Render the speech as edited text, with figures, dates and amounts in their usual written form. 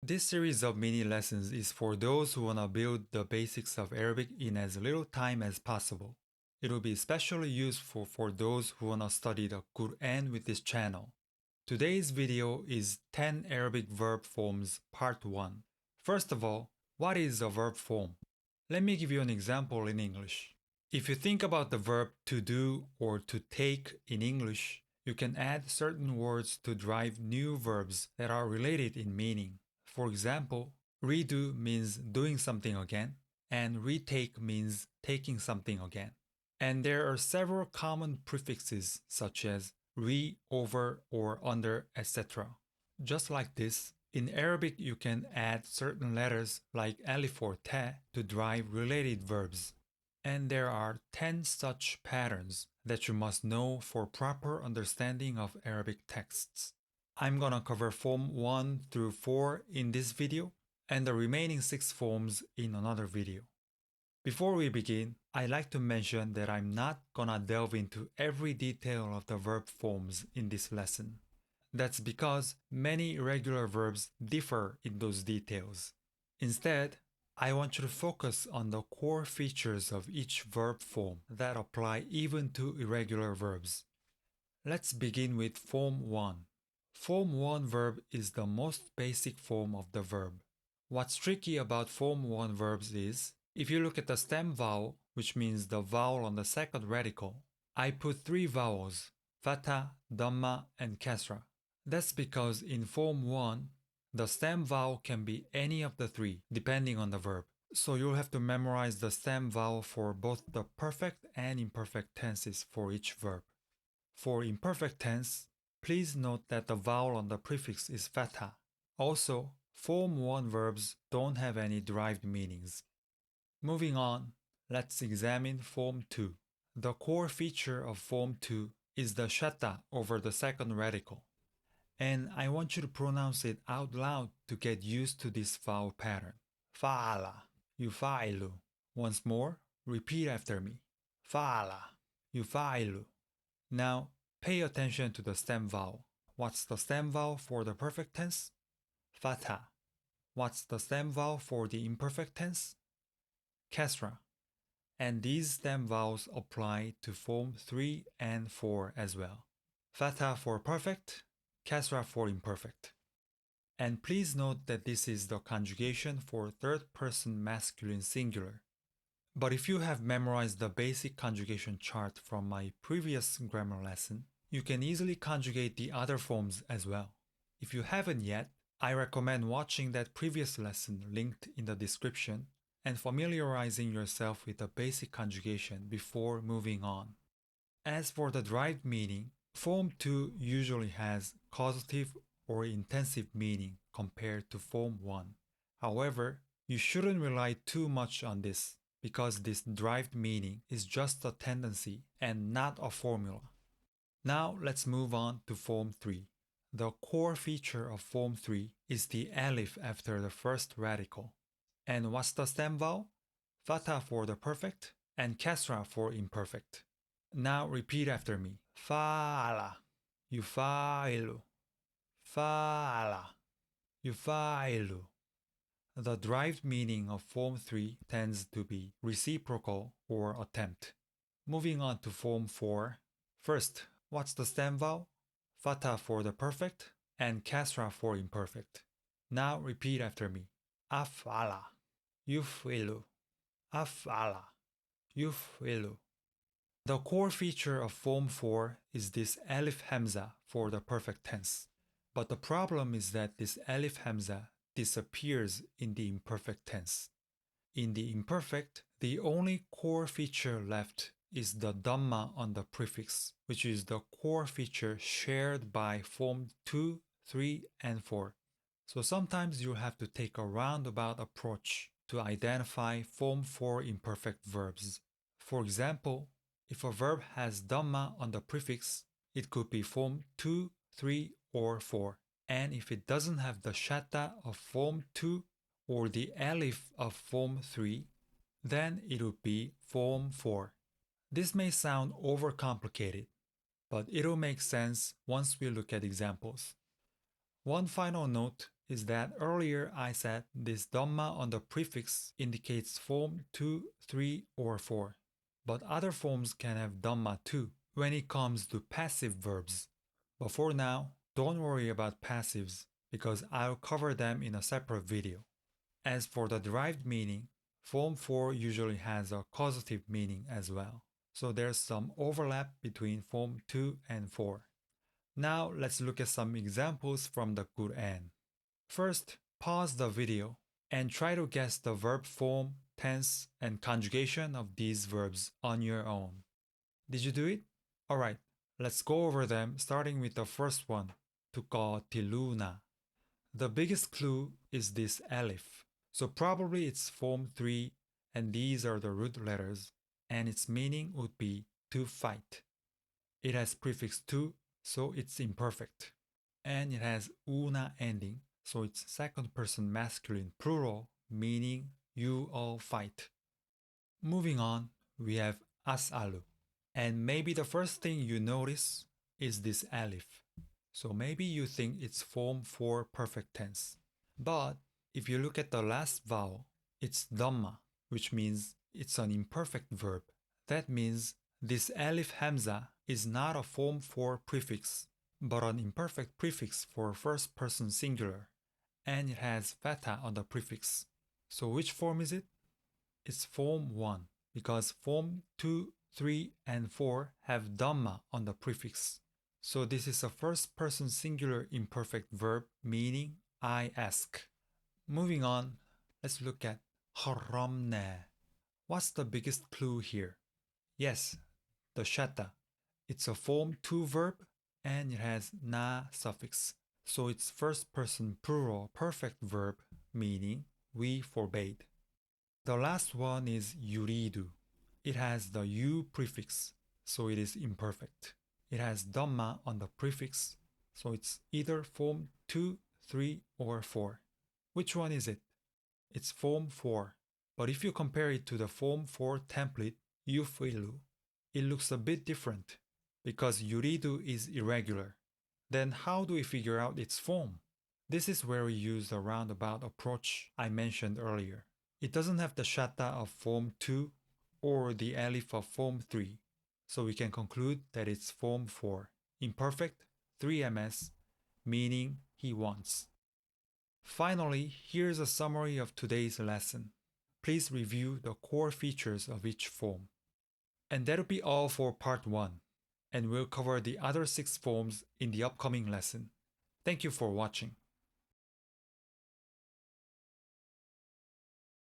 This series of mini lessons is for those who want to build the basics of Arabic in as little time as possible. It will be especially useful for those who want to study the Quran with this channel. Today's video is 10 Arabic verb forms part 1. First of all, what is a verb form? Let me give you an example in English. If you think about the verb to do or to take in English, you can add certain words to drive new verbs that are related in meaning. For example, redo means doing something again, and retake means taking something again. And there are several common prefixes such as re, over, or under, etc. Just like this, in Arabic you can add certain letters like alif or ta to drive related verbs. And there are 10 such patterns that you must know for proper understanding of Arabic texts. I'm gonna cover form 1 through 4 in this video and the remaining 6 forms in another video. Before we begin, I'd like to mention that I'm not gonna delve into every detail of the verb forms in this lesson. That's because many irregular verbs differ in those details. Instead, I want you to focus on the core features of each verb form that apply even to irregular verbs. Let's begin with form 1. Form 1 verb is the most basic form of the verb. What's tricky about form 1 verbs is, if you look at the stem vowel, which means the vowel on the second radical, I put 3 vowels, fatha, dhamma, and kasra. That's because in form 1, the stem vowel can be any of the 3, depending on the verb. So you'll have to memorize the stem vowel for both the perfect and imperfect tenses for each verb. For imperfect tense, please note that the vowel on the prefix is fatha. Also, form 1 verbs don't have any derived meanings. Moving on, let's examine form 2. The core feature of form 2 is the shadda over the second radical. And I want you to pronounce it out loud to get used to this vowel pattern. Fa'ala, yufa'ilu. Once more, repeat after me. Fa'ala, yufa'ilu. Now, pay attention to the stem vowel. What's the stem vowel for the perfect tense? Fatha. What's the stem vowel for the imperfect tense? Kasra. And these stem vowels apply to form 3 and 4 as well. Fatha for perfect, kasra for imperfect. And please note that this is the conjugation for third person masculine singular. But if you have memorized the basic conjugation chart from my previous grammar lesson, you can easily conjugate the other forms as well. If you haven't yet, I recommend watching that previous lesson linked in the description and familiarizing yourself with the basic conjugation before moving on. As for the derived meaning, form 2 usually has causative or intensive meaning compared to form 1. However, you shouldn't rely too much on this because this derived meaning is just a tendency and not a formula. Now let's move on to form 3. The core feature of form 3 is the alif after the first radical. And what's the stem vowel? Fatha for the perfect and kasra for imperfect. Now repeat after me. Fa'ala, yufa'ilu. Fa'ala, yufa'ilu. The derived meaning of form 3 tends to be reciprocal or attempt. Moving on to form 4. First, what's the stem vowel? Fatha for the perfect and kasra for imperfect. Now repeat after me. Af'ala, yuf'ilu. Af'ala, yuf'ilu. The core feature of form 4 is this alif hamza for the perfect tense. But the problem is that this alif hamza disappears in the imperfect tense. In the imperfect, the only core feature left is the dhamma on the prefix, which is the core feature shared by form 2, 3, and 4. So sometimes you have to take a roundabout approach to identify form 4 imperfect verbs. For example, if a verb has dhamma on the prefix, it could be form 2, 3, or 4. And if it doesn't have the shadda of form 2 or the alif of form 3, then it would be form 4. This may sound overcomplicated, but it'll make sense once we look at examples. One final note is that earlier I said this Dhamma on the prefix indicates form 2, 3, or 4. But other forms can have Dhamma too when it comes to passive verbs. But for now, don't worry about passives because I'll cover them in a separate video. As for the derived meaning, form 4 usually has a causative meaning as well. So there's some overlap between form 2 and 4. Now let's look at some examples from the Quran. First, pause the video and try to guess the verb form, tense, and conjugation of these verbs on your own. Did you do it? Alright, let's go over them starting with the first one, tuqatiluna. The biggest clue is this alif. So probably it's form 3 and these are the root letters and its meaning would be to fight. It has prefix to, so it's imperfect. And it has una ending, so it's second person masculine plural, meaning you all fight. Moving on, we have as'alu. And maybe the first thing you notice is this alif. So maybe you think it's form 4 perfect tense. But if you look at the last vowel, it's dhamma, which means it's an imperfect verb. That means this alif hamza is not a form 4 prefix, but an imperfect prefix for first person singular, and it has fatha on the prefix. So which form is it? It's form 1, because form 2, 3, and 4 have dhamma on the prefix. So this is a first person singular imperfect verb meaning I ask. Moving on, let's look at haramna. What's the biggest clue here? Yes, the shatta. It's a form 2 verb and it has na suffix. So it's first person plural perfect verb meaning we forbade. The last one is yuridu. It has the u prefix, so it is imperfect. It has dhamma on the prefix, so it's either form 2, 3, or 4. Which one is it? It's form 4. But if you compare it to the form 4 template, yufilu, it looks a bit different because yuridu is irregular. Then how do we figure out its form? This is where we use the roundabout approach I mentioned earlier. It doesn't have the shatta of form 2 or the alif of form 3, so we can conclude that it's form 4, imperfect, 3ms, meaning he wants. Finally, here's a summary of today's lesson. Please review the core features of each form. And that'll be all for part 1, and we'll cover the other 6 forms in the upcoming lesson. Thank you for watching.